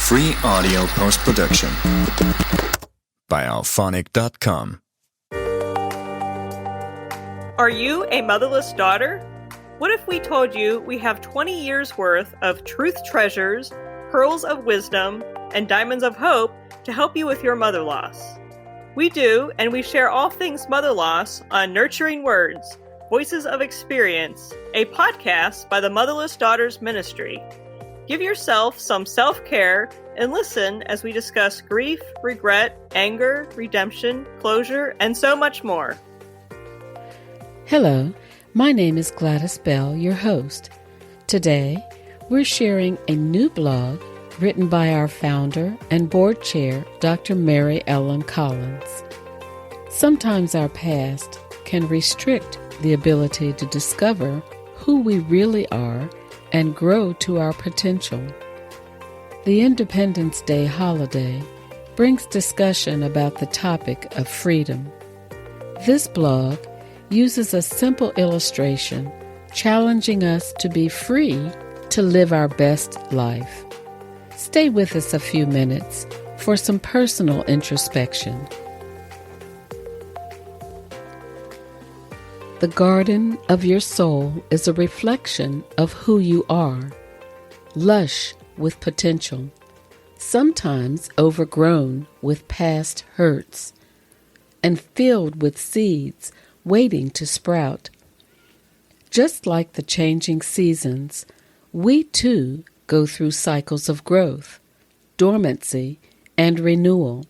Free audio post-production by alphonic.com. Are you a motherless daughter? What if we told you we have 20 years worth of truth treasures, pearls of wisdom, and diamonds of hope to help you with your mother loss? We do, and we share all things mother loss on Nurturing Words, Voices of Experience, a podcast by the Motherless Daughters Ministry. Give yourself some self-care and listen as we discuss grief, regret, anger, redemption, closure, and so much more. Hello, my name is Gladys Bell, your host. Today, we're sharing a new blog written by our founder and board chair, Dr. Mary Ellen Collins. Sometimes our past can restrict the ability to discover who we really are and grow to our potential. The Independence Day holiday brings discussion about the topic of freedom. This blog uses a simple illustration challenging us to be free to live our best life. Stay with us a few minutes for some personal introspection. The garden of your soul is a reflection of who you are, lush with potential, sometimes overgrown with past hurts, and filled with seeds waiting to sprout. Just like the changing seasons, we too go through cycles of growth, dormancy, and renewal.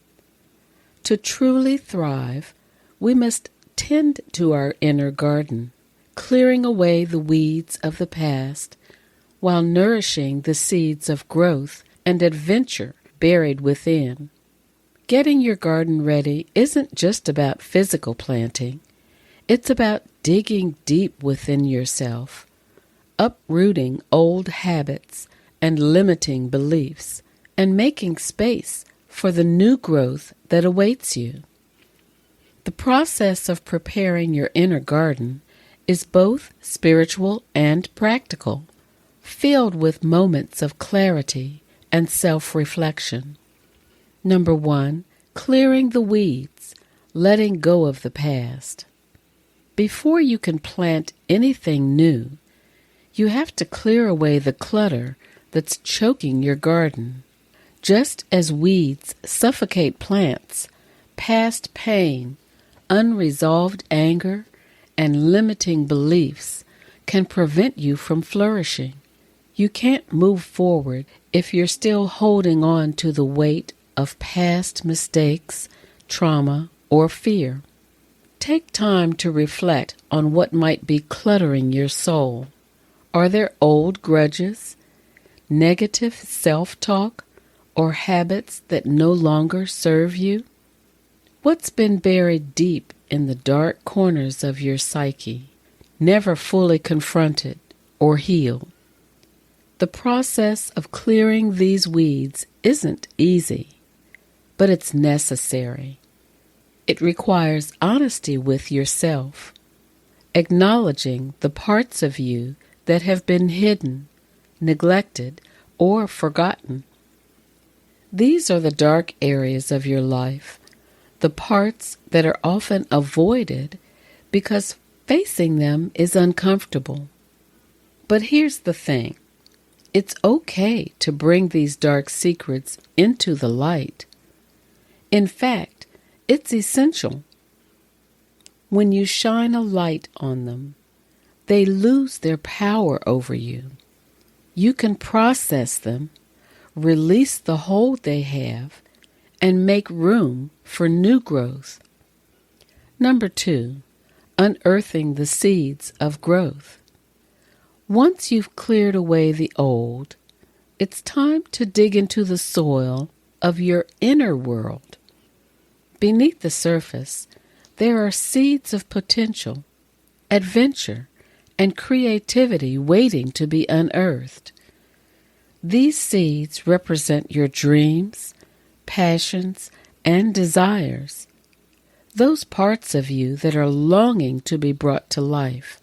To truly thrive, we must tend to our inner garden, clearing away the weeds of the past while nourishing the seeds of growth and adventure buried within. Getting your garden ready isn't just about physical planting. It's about digging deep within yourself, uprooting old habits and limiting beliefs, and making space for the new growth that awaits you. The process of preparing your inner garden is both spiritual and practical, filled with moments of clarity and self-reflection. Number 1, clearing the weeds, letting go of the past. Before you can plant anything new, you have to clear away the clutter that's choking your garden. Just as weeds suffocate plants, past pain, unresolved anger, and limiting beliefs can prevent you from flourishing. You can't move forward if you're still holding on to the weight of past mistakes, trauma, or fear. Take time to reflect on what might be cluttering your soul. Are there old grudges, negative self-talk, or habits that no longer serve you? What's been buried deep in the dark corners of your psyche, never fully confronted or healed? The process of clearing these weeds isn't easy, but it's necessary. It requires honesty with yourself, acknowledging the parts of you that have been hidden, neglected, or forgotten. These are the dark areas of your life, the parts that are often avoided because facing them is uncomfortable. But here's the thing. It's okay to bring these dark secrets into the light. In fact, it's essential. When you shine a light on them, they lose their power over you. You can process them, release the hold they have, and make room for new growth. Number 2, unearthing the seeds of growth. Once you've cleared away the old, it's time to dig into the soil of your inner world. Beneath the surface, there are seeds of potential, adventure, and creativity waiting to be unearthed. These seeds represent your dreams, passions, and desires, those parts of you that are longing to be brought to life.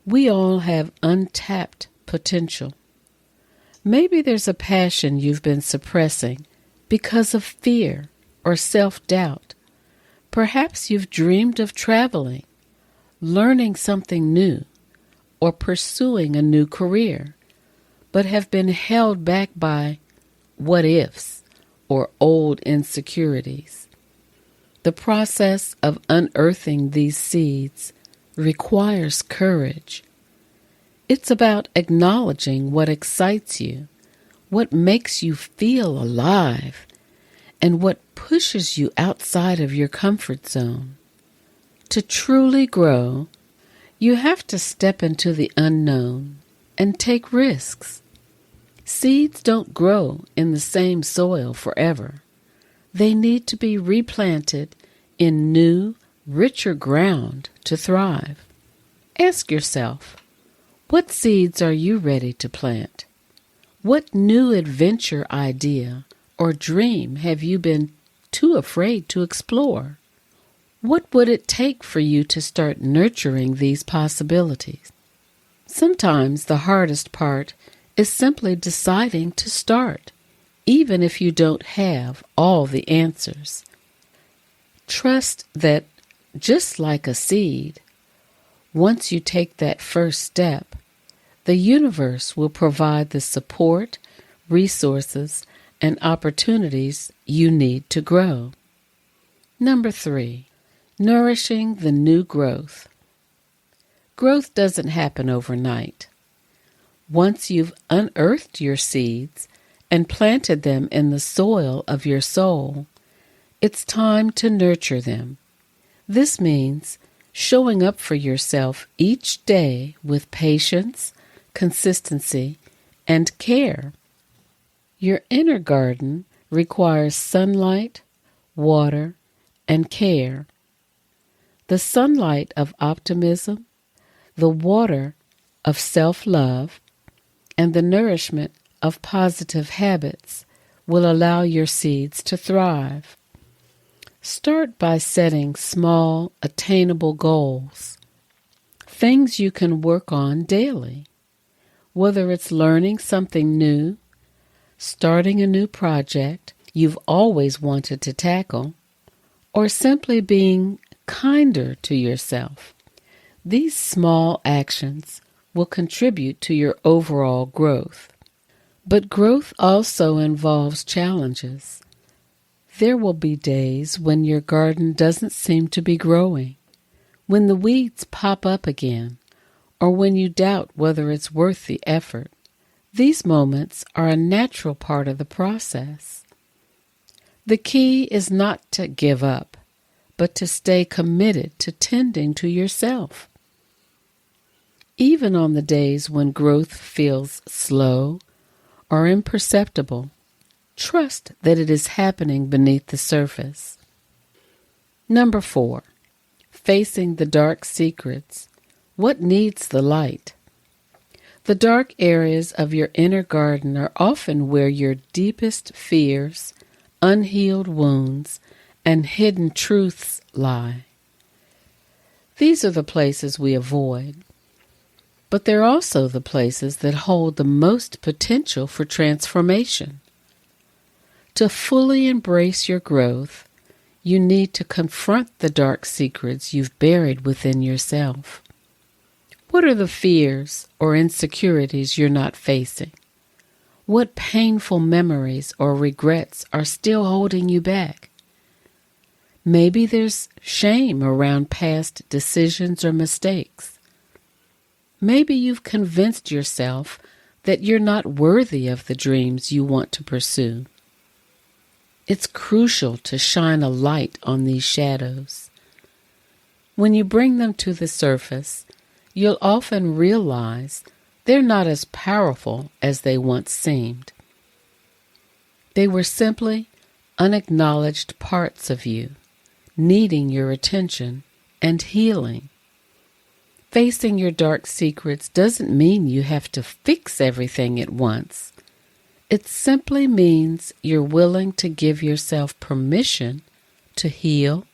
We all have untapped potential. Maybe there's a passion you've been suppressing because of fear or self-doubt. Perhaps you've dreamed of traveling, learning something new, or pursuing a new career, but have been held back by what-ifs or old insecurities. The process of unearthing these seeds requires courage. It's about acknowledging what excites you, what makes you feel alive, and what pushes you outside of your comfort zone. To truly grow, you have to step into the unknown and take risks. Seeds don't grow in the same soil forever. They need to be replanted in new, richer ground to thrive. Ask yourself, what seeds are you ready to plant? What new adventure idea or dream have you been too afraid to explore? What would it take for you to start nurturing these possibilities? Sometimes the hardest part is simply deciding to start, even if you don't have all the answers. Trust that, just like a seed, once you take that first step, the universe will provide the support, resources, and opportunities you need to grow. Number 3, nourishing the new growth. Growth doesn't happen overnight. Once you've unearthed your seeds and planted them in the soil of your soul, it's time to nurture them. This means showing up for yourself each day with patience, consistency, and care. Your inner garden requires sunlight, water, and care. The sunlight of optimism, the water of self-love, and the nourishment of positive habits will allow your seeds to thrive. Start by setting small, attainable goals, things you can work on daily. Whether it's learning something new, starting a new project you've always wanted to tackle, or simply being kinder to yourself. These small actions will contribute to your overall growth. But growth also involves challenges. There will be days when your garden doesn't seem to be growing, when the weeds pop up again, or when you doubt whether it's worth the effort. These moments are a natural part of the process. The key is not to give up, but to stay committed to tending to yourself. Even on the days when growth feels slow or imperceptible, trust that it is happening beneath the surface. Number 4, facing the dark secrets. What needs the light? The dark areas of your inner garden are often where your deepest fears, unhealed wounds, and hidden truths lie. These are the places we avoid, but they're also the places that hold the most potential for transformation. To fully embrace your growth, you need to confront the dark secrets you've buried within yourself. What are the fears or insecurities you're not facing? What painful memories or regrets are still holding you back? Maybe there's shame around past decisions or mistakes. Maybe you've convinced yourself that you're not worthy of the dreams you want to pursue. It's crucial to shine a light on these shadows. When you bring them to the surface, you'll often realize they're not as powerful as they once seemed. They were simply unacknowledged parts of you, needing your attention and healing. Facing your dark secrets doesn't mean you have to fix everything at once. It simply means you're willing to give yourself permission to heal,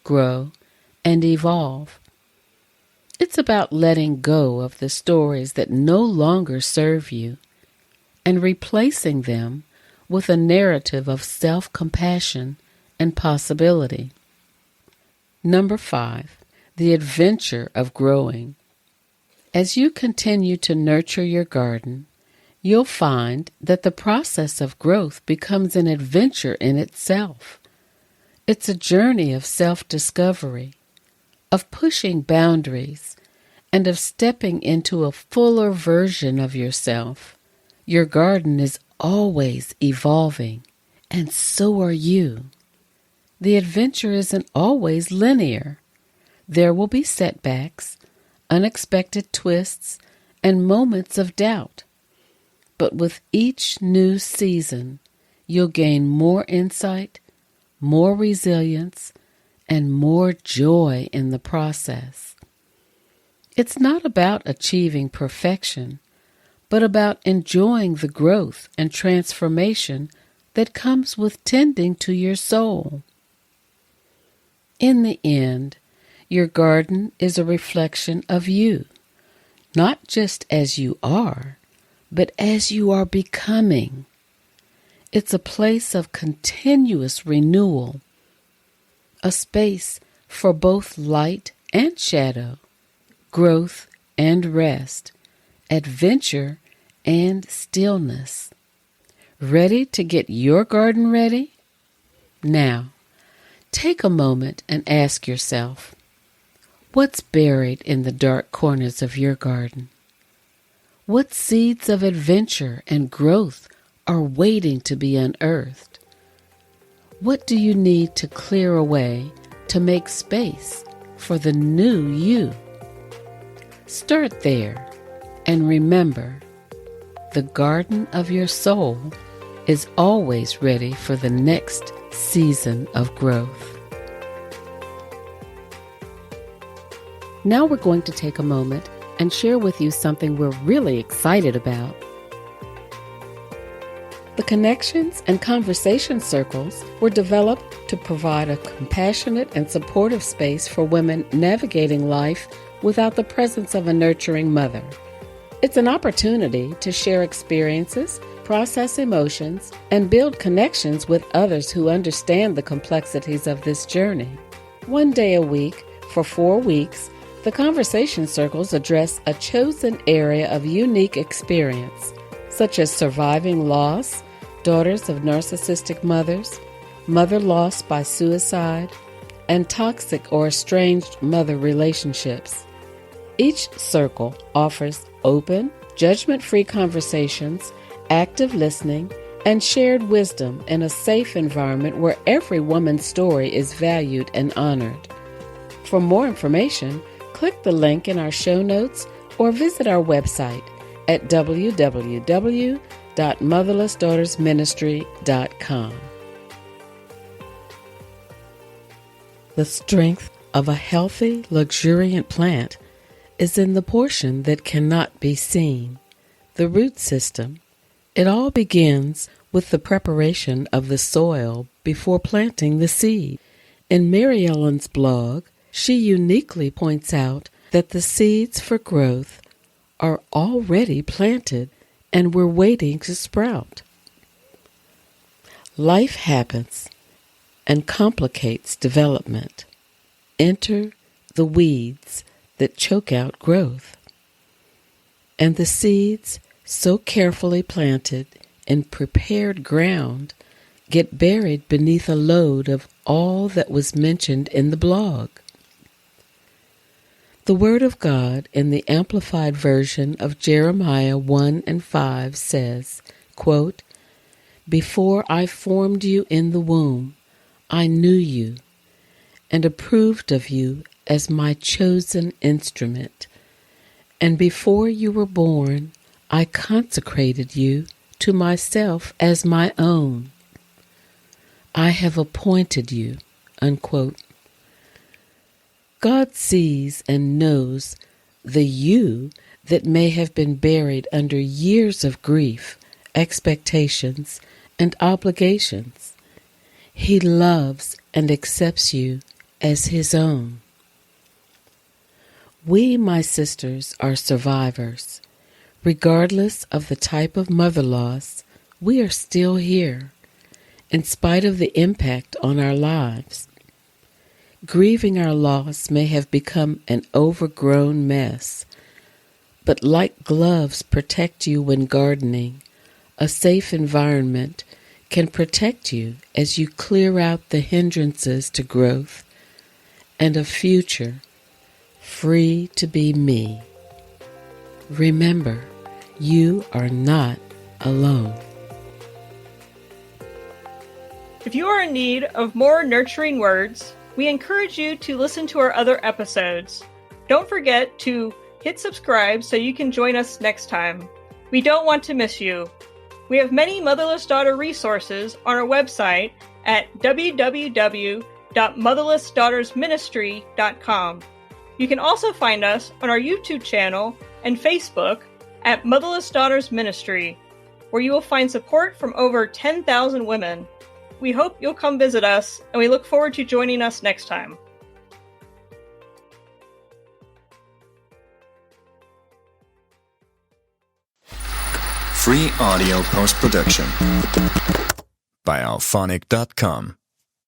grow, and evolve. It's about letting go of the stories that no longer serve you and replacing them with a narrative of self-compassion and possibility. Number 5, the adventure of growing. As you continue to nurture your garden, you'll find that the process of growth becomes an adventure in itself. It's a journey of self-discovery, of pushing boundaries, and of stepping into a fuller version of yourself. Your garden is always evolving, and so are you. The adventure isn't always linear. There will be setbacks, unexpected twists, and moments of doubt. But with each new season, you'll gain more insight, more resilience, and more joy in the process. It's not about achieving perfection, but about enjoying the growth and transformation that comes with tending to your soul. In the end, your garden is a reflection of you, not just as you are, but as you are becoming. It's a place of continuous renewal, a space for both light and shadow, growth and rest, adventure and stillness. Ready to get your garden ready? Now, take a moment and ask yourself, what's buried in the dark corners of your garden? What seeds of adventure and growth are waiting to be unearthed? What do you need to clear away to make space for the new you? Start there and remember, the garden of your soul is always ready for the next season of growth. Now we're going to take a moment and share with you something we're really excited about. The Connections and Conversation Circles were developed to provide a compassionate and supportive space for women navigating life without the presence of a nurturing mother. It's an opportunity to share experiences, process emotions, and build connections with others who understand the complexities of this journey. One day a week, for 4 weeks, the conversation circles address a chosen area of unique experience, such as surviving loss, daughters of narcissistic mothers, mother lost by suicide, and toxic or estranged mother relationships. Each circle offers open, judgment-free conversations, active listening, and shared wisdom in a safe environment where every woman's story is valued and honored. For more information, click the link in our show notes or visit our website at www.motherlessdaughtersministry.com. The strength of a healthy, luxuriant plant is in the portion that cannot be seen, the root system. It all begins with the preparation of the soil before planting the seed. In Mary Ellen's blog, she uniquely points out that the seeds for growth are already planted and we're waiting to sprout. Life happens and complicates development. Enter the weeds that choke out growth. And the seeds, so carefully planted in prepared ground, get buried beneath a load of all that was mentioned in the blog. The Word of God in the Amplified Version of Jeremiah 1:5 says, quote, "Before I formed you in the womb, I knew you and approved of you as my chosen instrument. And before you were born, I consecrated you to myself as my own. I have appointed you." Unquote. God sees and knows the you that may have been buried under years of grief, expectations, and obligations. He loves and accepts you as His own. We, my sisters, are survivors, Regardless of the type of mother loss, we are still here, in spite of the impact on our lives. Grieving our loss may have become an overgrown mess, but like gloves protect you when gardening, a safe environment can protect you as you clear out the hindrances to growth and a future free to be me. Remember, you are not alone. If you are in need of more nurturing words, we encourage you to listen to our other episodes. Don't forget to hit subscribe so you can join us next time. We don't want to miss you. We have many Motherless Daughter resources on our website at www.motherlessdaughtersministry.com. You can also find us on our YouTube channel and Facebook at Motherless Daughters Ministry, where you will find support from over 10,000 women. We hope you'll come visit us, and we look forward to joining us next time. Free audio post-production by alphonic.com.